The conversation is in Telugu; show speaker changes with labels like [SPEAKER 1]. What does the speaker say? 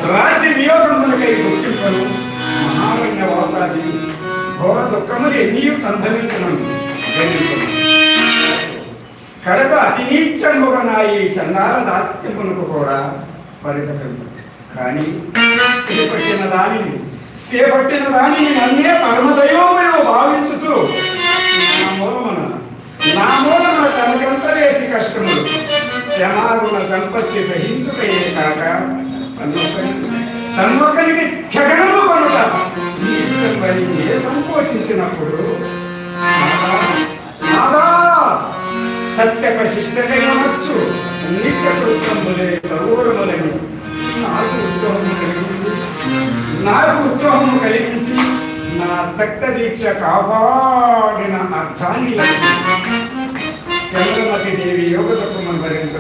[SPEAKER 1] రాజ్య వియోగమునకై దుఃఖింపను మహారణ్య వాసాది ఘోర దుఃఖములు ఎన్ని సంభవించను కడప అతి నీచముగా నా ఈ చండాల దాస్యమునకు కూడా పరితపింపు. కానీ చేపట్టిన దానిని నన్నే పరమదైవమును భావించుతూ నా మూలమున తనకంతరేసి కష్టములు శమారుణ సంపత్తి సహించుటయే కాక తన్నొక్కనికి త్యగనము కొనుక ఏ సంకోచించినప్పుడు నాదా సత్యక శిష్టకైనవచ్చు నీచ కృత్యములే సౌరములని నాకు ఉత్సాహము కలిగించి నా సక్త దీక్ష కాపాడిన అర్థాన్ని చంద్రమతి దేవి యోగ తత్వము